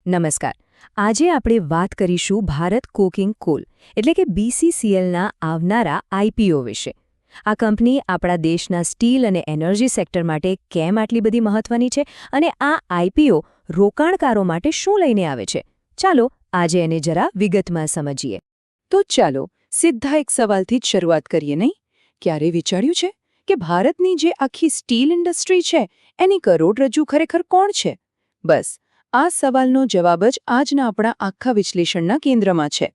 નમસ્કાર. આજે આપણે વાત કરીશું ભારત કોકિંગ કોલ એટલે કે BCCLના આવનારા આઈપીઓ વિશે. આ કંપની આપણા દેશના સ્ટીલ અને એનર્જી સેક્ટર માટે કેમ આટલી બધી મહત્વની છે અને આ આઈપીઓ રોકાણકારો માટે શું લઈને આવે છે? ચાલો આજે એને જરા વિગતમાં સમજીએ. તો ચાલો સીધા એક સવાલથી જ શરૂઆત કરીએ નહીં? ક્યારે વિચાર્યું છે કે ભારતની જે આખી સ્ટીલ ઇન્ડસ્ટ્રી છે એની કરોડરજ્જુ ખરેખર કોણ છે? બસ આ સવાલનો જવાબ જ આજના આપણા આખા વિશ્લેષણના કેન્દ્રમાં છે.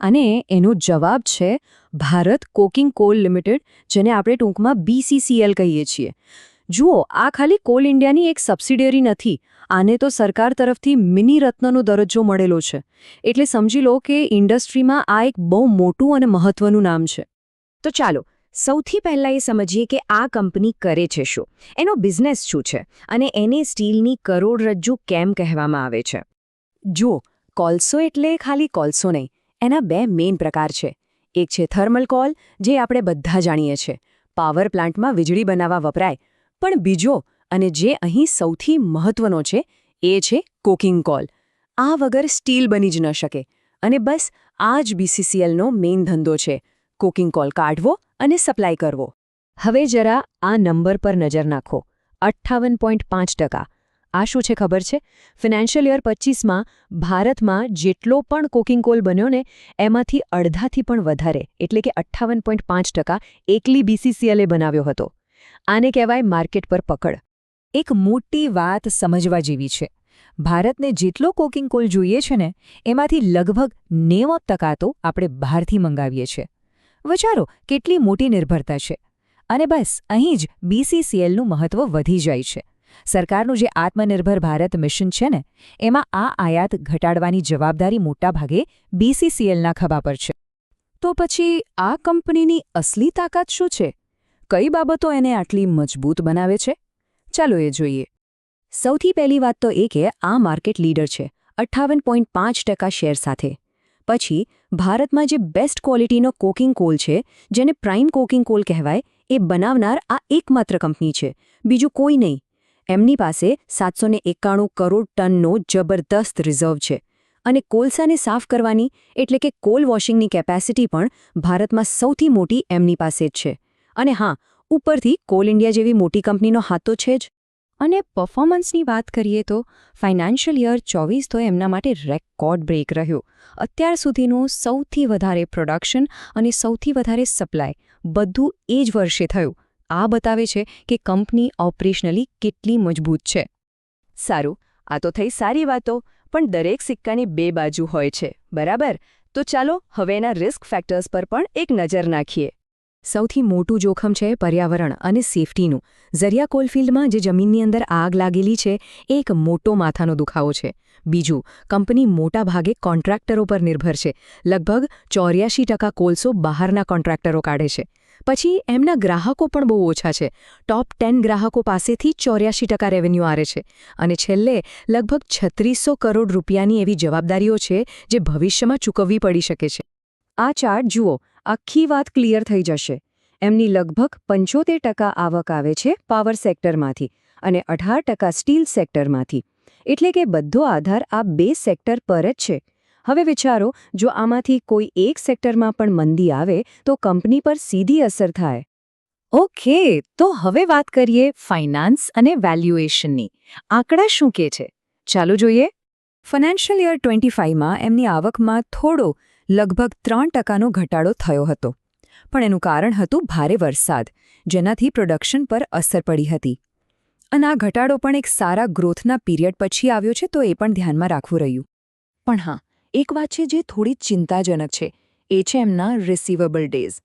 અને એનો જવાબ છે ભારત કોકિંગ કોલ લિમિટેડ, જેને આપણે ટૂંકમાં BCCL કહીએ છીએ. જુઓ, આ ખાલી કોલ ઇન્ડિયાની એક સબસિડિયરી નથી. આને તો સરકાર તરફથી મિની રત્નનો દરજ્જો મળેલો છે. એટલે સમજી લો કે ઇન્ડસ્ટ્રીમાં આ એક બહુ મોટું અને મહત્વનું નામ છે. તો ચાલો સૌથી પહેલાં એ સમજીએ કે આ કંપની કરે છે શું, એનો બિઝનેસ શું છે અને એને સ્ટીલની કરોડરજ્જુ કેમ કહેવામાં આવે છે. જુઓ, કોલસો એટલે ખાલી કોલસો નહીં, એના બે મેઇન પ્રકાર છે. એક છે થર્મલ કોલ, જે આપણે બધા જાણીએ છીએ, પાવર પ્લાન્ટમાં વીજળી બનાવવા વપરાય. પણ બીજો અને જે અહીં સૌથી મહત્વનો છે એ છે કોકિંગ કોલ. આ વગર સ્ટીલ બની જ ન શકે. અને બસ આ જ BCCLનો મેઇન ધંધો છે, કોકિંગ કોલ કાઢવો અને સપ્લાય કરવો. હવે જરા આ નંબર પર નજર નાખો, 58.5%. આ શું છે ખબર છે? ફિનાન્શિયલ યર 25માં ભારતમાં જેટલો પણ કોકિંગ કોલ બન્યો ને એમાંથી અડધાથી પણ વધારે એટલે કે 58.5% એકલી BCCLએ બનાવ્યો હતો. આને કહેવાય માર્કેટ પર પકડ. એક મોટી વાત સમજવા જેવી છે. ભારતને જેટલો કોકિંગ કોલ જોઈએ છે ને એમાંથી લગભગ 90% તો આપણે બહારથી મંગાવીએ છીએ. વિચારો કેટલી મોટી નિર્ભરતા છે. અને બસ અહીં જ BCCLનું મહત્વ વધી જાય છે. સરકારનું જે આત્મનિર્ભર ભારત મિશન છે ને એમાં આ આયાત ઘટાડવાની જવાબદારી મોટાભાગે BCCLના ખભા પર છે. તો પછી આ કંપનીની અસલી તાકાત શું છે? કઈ બાબતો એને આટલી મજબૂત બનાવે છે? ચાલો એ જોઈએ. સૌથી પહેલી વાત તો એ કે આ માર્કેટ લીડર છે 58.5% શેર સાથે. પછી ભારતમાં જે બેસ્ટ ક્વોલિટીનો કોકિંગ કોલ છે, જેને પ્રાઇમ કોકિંગ કોલ કહેવાય, એ બનાવનાર આ એકમાત્ર કંપની છે, બીજું કોઈ નહીં. એમની પાસે 791 કરોડ ટનનો જબરદસ્ત રિઝર્વ છે. અને કોલસાને સાફ કરવાની એટલે કે કોલ વોશિંગની કેપેસિટી પણ ભારતમાં સૌથી મોટી એમની પાસે જ છે. અને હા, ઉપરથી કોલ ઇન્ડિયા જેવી મોટી કંપનીનો હાથ તો છે જ. અને પરફોર્મન્સની વાત કરીએ તો ફાઇનાન્શિયલ યર 24 તો એમના માટે રેકોર્ડ બ્રેક રહ્યો. અત્યાર સુધીનું સૌથી વધારે પ્રોડક્શન અને સૌથી વધારે સપ્લાય બધું એ જ વર્ષે થયું. આ બતાવે છે કે કંપની ઓપરેશનલી કેટલી મજબૂત છે. સારું, આ તો થઈ સારી વાતો, પણ દરેક સિક્કાની બે બાજુ હોય છે, બરાબર? તો ચાલો હવે એના રિસ્ક ફેક્ટર્સ પર પણ એક નજર નાખીએ. સૌથી મોટું જોખમ છે પર્યાવરણ અને સેફટીનું. ઝરિયા કોલફિલ્ડમાં જે જમીનની અંદર આગ લાગેલી છે એ એક મોટો માથાનો દુખાવો છે. બીજું, કંપની મોટા ભાગે કોન્ટ્રાક્ટરો પર નિર્ભર છે. લગભગ 84% કોલસો બહારના કોન્ટ્રાક્ટરો કાઢે છે. પછી એમના ગ્રાહકો પણ બહુ ઓછા છે. ટોપ 10 ગ્રાહકો પાસેથી 84% રેવન્યુ આવે છે. અને છેલ્લે લગભગ 3600 કરોડ રૂપિયાની એવી જવાબદારીઓ છે જે ભવિષ્યમાં ચૂકવવી પડી શકે છે. આ ચાર્ટ જુઓ, આખી વાત ક્લિયર થઈ જશે. એમની લગભગ 75% આવક આવે છે પાવર સેક્ટરમાંથી અને 18% સ્ટીલ સેક્ટરમાંથી. એટલે કે બધો આધાર આ બે સેક્ટર પર જ છે. હવે વિચારો, જો આમાંથી કોઈ એક સેક્ટરમાં પણ મંદી આવે તો કંપની પર સીધી અસર થાય. ઓકે, તો હવે વાત કરીએ ફાઇનાન્સ અને વેલ્યુએશનની. આંકડા શું કહે છે? ચાલો જોઈએ. ફાઇનાન્શિયલ યર 25માં એમની આવકમાં થોડો લગભગ 3%નો ઘટાડો થયો હતો. પણ એનું કારણ હતું ભારે વરસાદ, જેનાથી પ્રોડક્શન પર અસર પડી હતી. અને આ ઘટાડો પણ એક સારા ગ્રોથના પીરિયડ પછી આવ્યો છે, તો એ પણ ધ્યાનમાં રાખવું રહ્યું. પણ હા, એક વાત છે જે થોડી ચિંતાજનક છે, એ છે એમના રિસીવેબલ ડેઝ.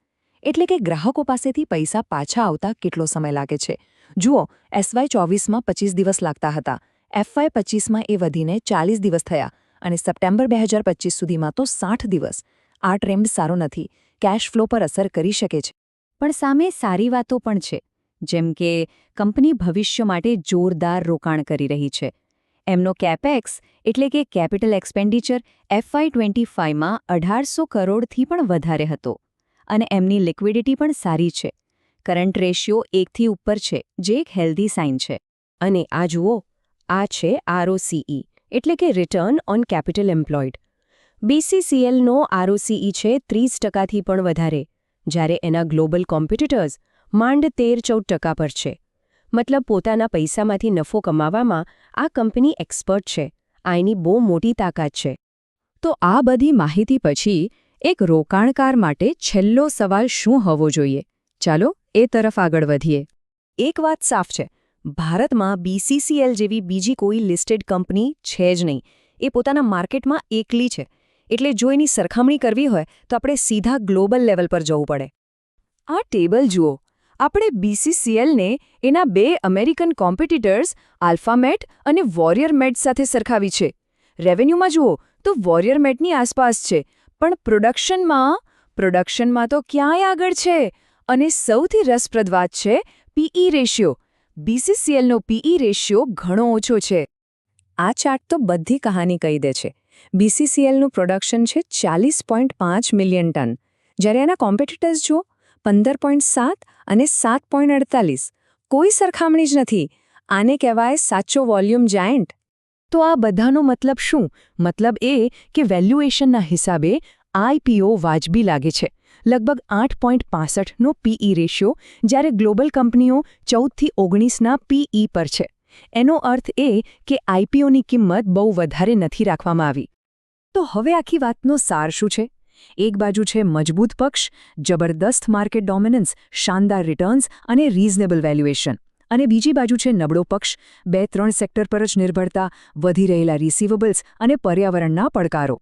એટલે કે ગ્રાહકો પાસેથી પૈસા પાછા આવતા કેટલો સમય લાગે છે. જુઓ, SY 24માં 25 દિવસ લાગતા હતા, FY 25માં એ વધીને 40 દિવસ થયા અને સપ્ટેમ્બર 2025 સુધીમાં તો 60 દિવસ. આ ટ્રેન્ડ સારો નથી, કેશ ફ્લો પર અસર કરી શકે છે. પણ સામે સારી વાતો પણ છે, જેમ કે કંપની ભવિષ્ય માટે જોરદાર રોકાણ કરી રહી છે. એમનો કેપેક્સ એટલે કે કેપિટલ એક્સપેન્ડિચર FY 25માં 1800 કરોડથી પણ વધારે હતો. અને એમની લિક્વિડિટી પણ સારી છે. કરંટ રેશિયો 1થી ઉપર છે, જે એક હેલ્ધી સાઇન છે. અને આ જુઓ, આ છે ROCE એટલે કે રિટર્ન ઓન કેપિટલ એમ્પ્લોયડ. BCCLનો ROCE છે 30%થી પણ વધારે, જ્યારે એના ગ્લોબલ કોમ્પિટિટર્સ માંડ 13-14% પર છે. મતલબ પોતાના પૈસામાંથી નફો કમાવામાં આ કંપની એક્સપર્ટ છે. આ એની બહુ મોટી તાકાત છે. તો આ બધી માહિતી પછી એક રોકાણકાર માટે છેલ્લો સવાલ શું હોવો જોઈએ? ચાલો એ તરફ આગળ વધીએ. એક વાત સાફ છે, ભારતમાં BCCL જેવી બીજી કોઈ લિસ્ટેડ કંપની છે જ નહીં. એ પોતાના માર્કેટમાં એકલી છે. એટલે જો એની સરખામણી કરવી હોય તો આપણે સીધા ગ્લોબલ લેવલ પર જવું પડે. આ ટેબલ જુઓ. આપણે BCCLને એના 2 અમેરિકન કોમ્પિટિટર્સ આલ્ફામેટ અને વોરિયર મેટ સાથે સરખાવી છે. રેવન્યુમાં જુઓ તો વોરિયર મેટની આસપાસ છે, પણ પ્રોડક્શનમાં તો ક્યાંય આગળ છે. અને સૌથી રસપ્રદ વાત છે PE રેશિયો. BCCLનો PE રેશિયો ઘણો ઓછો છે. આ ચાર્ટ તો બધી કહાની કહી દે છે. BCCLનું પ્રોડક્શન છે 40.5 મિલિયન ટન, જ્યારે એના કોમ્પિટિટર્સ જુઓ 15.7 અને 7.48. કોઈ સરખામણી જ નથી. આને કહેવાય સાચો વોલ્યુમ જાયન્ટ. તો આ બધાનો મતલબ શું? મતલબ એ કે વેલ્યુએશનના હિસાબે IPO વાજબી લાગે છે. લગભગ 8.65નો PE રેશિયો, જ્યારે ગ્લોબલ કંપનીઓ 14થી 19ના PE પર છે. એનો અર્થ એ કે IPOની કિંમત બહુ વધારે નથી રાખવામાં આવી. તો હવે આખી વાતનો સાર શું છે? એક બાજુ છે મજબૂત પક્ષ, જબરદસ્ત માર્કેટ ડોમિનન્સ, શાનદાર રિટર્ન્સ અને રીઝનેબલ વેલ્યુએશન. અને બીજી બાજુ છે નબળો પક્ષ, 2-3 સેક્ટર પર જ નિર્ભરતા, વધી રહેલા રિસીવેબલ્સ અને પર્યાવરણના પડકારો.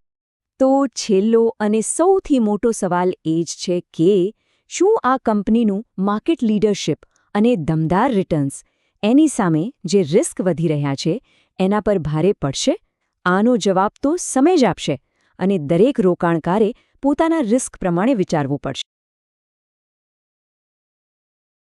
તો છેલ્લો અને સૌથી મોટો સવાલ એ જ છે કે શું આ કંપનીનું માર્કેટ લીડરશિપ અને દમદાર રિટર્ન્સ એની સામે જે રિસ્ક વધી રહ્યા છે એના પર ભારે પડશે? આનો જવાબ તો સમય જ આપશે, અને દરેક રોકાણકારે પોતાના રિસ્ક પ્રમાણે વિચારવું પડશે.